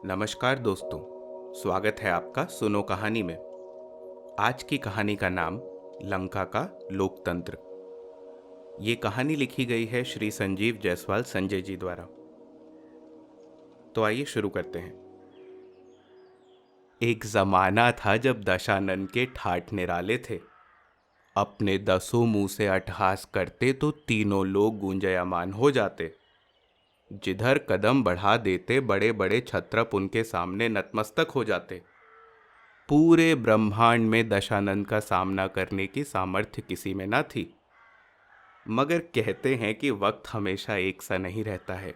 नमस्कार दोस्तों, स्वागत है आपका सुनो कहानी में। आज की कहानी का नाम लंका का लोकतंत्र। ये कहानी लिखी गई है श्री संजीव जायसवाल संजय जी द्वारा। तो आइए शुरू करते हैं। एक जमाना था जब दशानन के ठाठ निराले थे। अपने दसों मुंह से अट्टहास करते तो तीनों लोग गूंजयमान हो जाते। जिधर कदम बढ़ा देते बड़े बड़े क्षत्रप उनके सामने नतमस्तक हो जाते। पूरे ब्रह्मांड में दशानन का सामना करने की सामर्थ्य किसी में न थी। मगर कहते हैं कि वक्त हमेशा एक सा नहीं रहता है।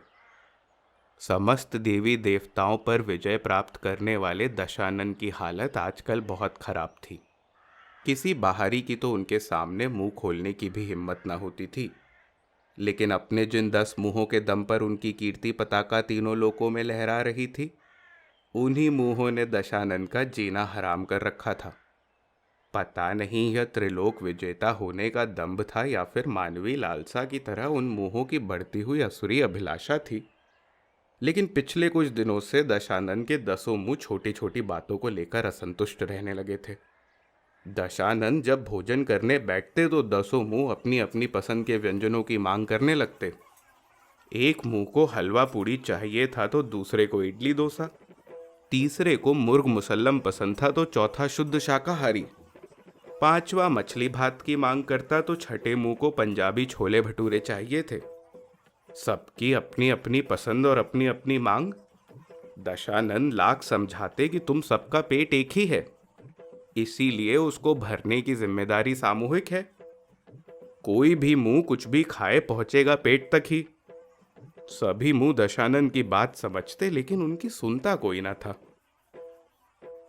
समस्त देवी देवताओं पर विजय प्राप्त करने वाले दशानन की हालत आजकल बहुत खराब थी। किसी बाहरी की तो उनके सामने मुंह खोलने की भी हिम्मत न होती थी। लेकिन अपने जिन 10 मुंहों के दम पर उनकी कीर्ति पताका तीनों लोकों में लहरा रही थी, उन्हीं मुंहों ने दशानन का जीना हराम कर रखा था। पता नहीं यह त्रिलोक विजेता होने का दंभ था या फिर मानवीय लालसा की तरह उन मुंहों की बढ़ती हुई असुरी अभिलाषा थी। लेकिन पिछले कुछ दिनों से दशानन के 10 मुंह छोटी छोटी बातों को लेकर असंतुष्ट रहने लगे थे। दशानन जब भोजन करने बैठते तो 10 मुंह अपनी अपनी पसंद के व्यंजनों की मांग करने लगते। एक मुंह को हलवा पूड़ी चाहिए था तो दूसरे को इडली डोसा, तीसरे को मुर्ग मुसल्लम पसंद था तो चौथा शुद्ध शाकाहारी, पांचवा मछली भात की मांग करता तो छठे मुंह को पंजाबी छोले भटूरे चाहिए थे। सबकी अपनी अपनी पसंद और अपनी अपनी मांग। दशानन लाख समझाते कि तुम सबका पेट एक ही है, इसीलिए उसको भरने की जिम्मेदारी सामूहिक है। कोई भी मुंह कुछ भी खाए पहुंचेगा पेट तक ही। सभी मुंह दशानन की बात समझते लेकिन उनकी सुनता कोई ना था।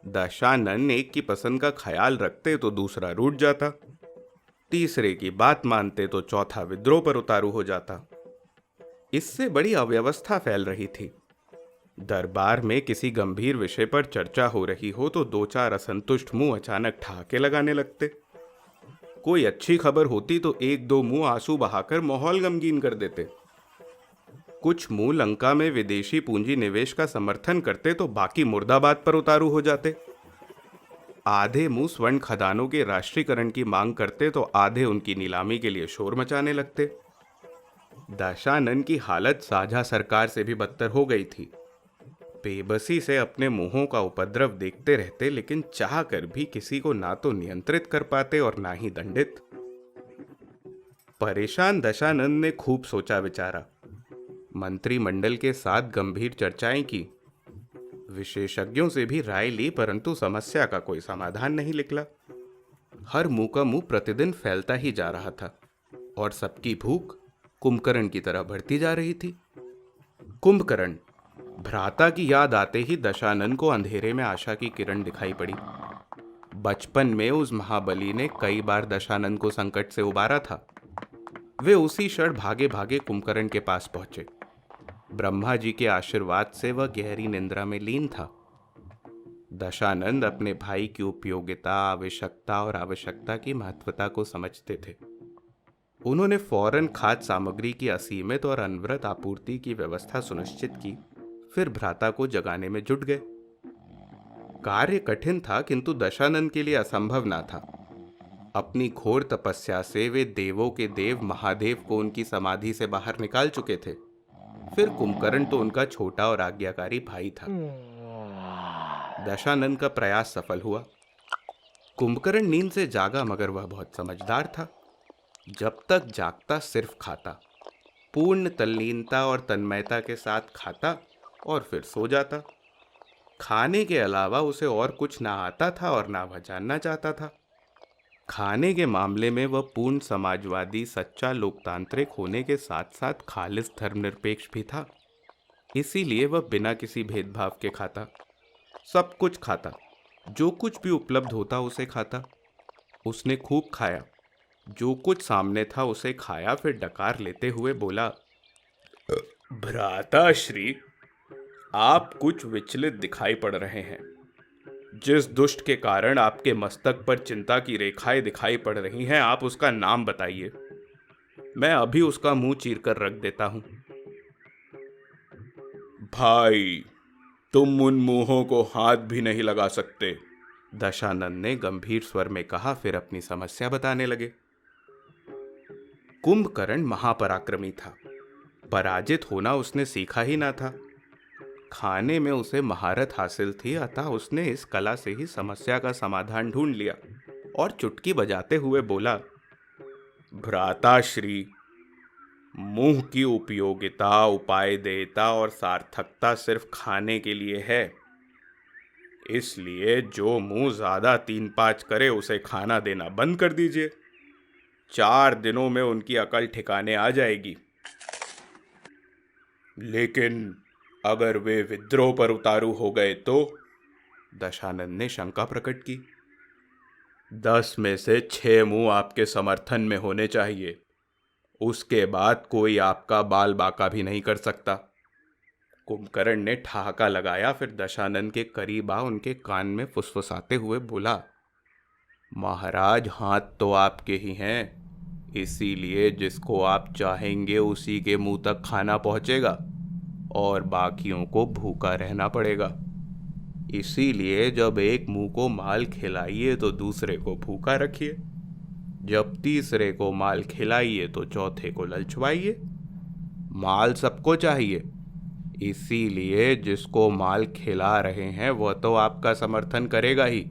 दशानन एक की पसंद का ख्याल रखते तो दूसरा रूठ जाता, तीसरे की बात मानते तो चौथा विद्रोह पर उतारू हो जाता। इससे बड़ी अव्यवस्था फैल रही थी। दरबार में किसी गंभीर विषय पर चर्चा हो रही हो तो 2-4 असंतुष्ट मुंह अचानक ठहाके लगाने लगते। कोई अच्छी खबर होती तो 1-2 मुंह आंसू बहाकर माहौल गमगीन कर देते। कुछ मुंह लंका में विदेशी पूंजी निवेश का समर्थन करते तो बाकी मुर्दाबाद पर उतारू हो जाते। आधे मुंह स्वर्ण खदानों के राष्ट्रीयकरण की मांग करते तो आधे उनकी नीलामी के लिए शोर मचाने लगते। दशानन की हालत साझा सरकार से भी बदतर हो गई थी। बेबसी से अपने मुंहों का उपद्रव देखते रहते लेकिन चाह कर भी किसी को ना तो नियंत्रित कर पाते और ना ही दंडित। परेशान दशानन ने खूब सोचा विचारा, मंत्रिमंडल के साथ गंभीर चर्चाएं की, विशेषज्ञों से भी राय ली, परंतु समस्या का कोई समाधान नहीं निकला। हर मुंह का मुंह प्रतिदिन फैलता ही जा रहा था और सबकी भूख कुंभकर्ण की तरह बढ़ती जा रही थी। कुंभकर्ण, भ्राता की याद आते ही दशानन को अंधेरे में आशा की किरण दिखाई पड़ी। बचपन में उस महाबली ने कई बार दशानन को संकट से उबारा था। वे उसी क्षण भागे भागे कुंभकर्ण के पास पहुंचे। ब्रह्मा जी के आशीर्वाद से वह गहरी निंद्रा में लीन था। दशानंद अपने भाई की उपयोगिता, आवश्यकता और आवश्यकता की महत्वता को समझते थे। उन्होंने फौरन खाद्य सामग्री की असीमित और अनवरत आपूर्ति की व्यवस्था सुनिश्चित की, फिर भ्राता को जगाने में जुट गए। कार्य कठिन था किंतु दशानंद के लिए असंभव ना था। अपनी घोर तपस्या से वे देवों के देव महादेव को उनकी समाधि से बाहर निकाल चुके थे। फिर कुंभकर्ण तो उनका छोटा और आज्ञाकारी भाई था। दशानंद का प्रयास सफल हुआ। कुंभकर्ण नींद से जागा मगर वह बहुत समझदार था। जब तक जागता सिर्फ खाता, पूर्ण तल्लीनता और तन्मयता के साथ खाता और फिर सो जाता। खाने के अलावा उसे और कुछ ना आता था और ना वह जानना चाहता था। खाने के मामले में वह पूर्ण समाजवादी, सच्चा लोकतांत्रिक होने के साथ साथ खालिस धर्मनिरपेक्ष भी था। इसीलिए वह बिना किसी भेदभाव के खाता, सब कुछ खाता, जो कुछ भी उपलब्ध होता उसे खाता। उसने खूब खाया, जो कुछ सामने था उसे खाया, फिर डकार लेते हुए बोला, भ्राता श्री, आप कुछ विचलित दिखाई पड़ रहे हैं। जिस दुष्ट के कारण आपके मस्तक पर चिंता की रेखाएं दिखाई पड़ रही हैं, आप उसका नाम बताइए, मैं अभी उसका मुंह चीर कर रख देता हूं। भाई, तुम उन मुंहों को हाथ भी नहीं लगा सकते, दशानन ने गंभीर स्वर में कहा। फिर अपनी समस्या बताने लगे। कुंभकर्ण महापराक्रमी था। पराजित होना उसने सीखा ही ना था। खाने में उसे महारत हासिल थी, अतः उसने इस कला से ही समस्या का समाधान ढूंढ लिया और चुटकी बजाते हुए बोला, भ्राताश्री, मुंह की उपयोगिता, उपादेयता और सार्थकता सिर्फ खाने के लिए है। इसलिए जो मुंह ज्यादा 3-5 करे उसे खाना देना बंद कर दीजिए। 4 दिनों में उनकी अकल ठिकाने आ जाएगी। लेकिन अगर वे विद्रोह पर उतारू हो गए तो? दशानन ने शंका प्रकट की। 10 में से 6 मुंह आपके समर्थन में होने चाहिए। उसके बाद कोई आपका बाल बाका भी नहीं कर सकता। कुंभकर्ण ने ठहाका लगाया। फिर दशानन के करीब आ उनके कान में फुसफुसाते हुए बोला, महाराज, हाथ तो आपके ही हैं, इसीलिए जिसको आप चाहेंगे उसी के मुंह तक खाना पहुंचेगा और बाकियों को भूखा रहना पड़ेगा। इसीलिए जब एक मुंह को माल खिलाइए तो दूसरे को भूखा रखिए। जब तीसरे को माल खिलाइए तो चौथे को ललचवाइए। माल सबको चाहिए, इसीलिए जिसको माल खिला रहे हैं वह तो आपका समर्थन करेगा ही,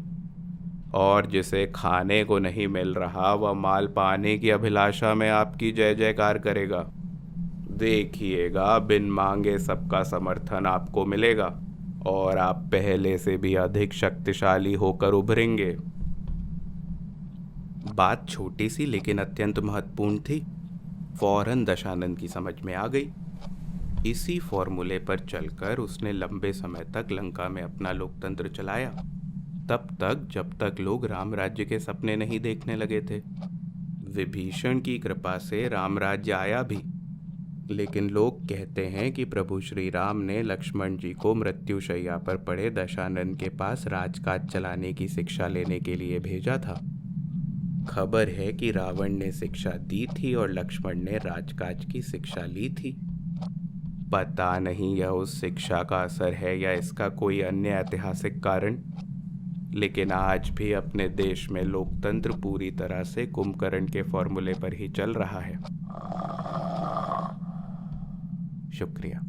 और जिसे खाने को नहीं मिल रहा वह माल पाने की अभिलाषा में आपकी जय जयकार करेगा। देखिएगा, बिन मांगे सबका समर्थन आपको मिलेगा और आप पहले से भी अधिक शक्तिशाली होकर उभरेंगे। बात छोटी सी लेकिन अत्यंत महत्वपूर्ण थी। फौरन दशानन की समझ में आ गई। इसी फॉर्मूले पर चलकर उसने लंबे समय तक लंका में अपना लोकतंत्र चलाया, तब तक जब तक लोग राम राज्य के सपने नहीं देखने लगे थे। विभीषण की कृपा से राम राज्य आया भी, लेकिन लोग कहते हैं कि प्रभु श्री राम ने लक्ष्मण जी को मृत्युशैया पर पड़े दशानन के पास राजकाज चलाने की शिक्षा लेने के लिए भेजा था। खबर है कि रावण ने शिक्षा दी थी और लक्ष्मण ने राजकाज की शिक्षा ली थी। पता नहीं यह उस शिक्षा का असर है या इसका कोई अन्य ऐतिहासिक कारण, लेकिन आज भी अपने देश में लोकतंत्र पूरी तरह से कुंभकर्ण के फॉर्मूले पर ही चल रहा है। शुक्रिया।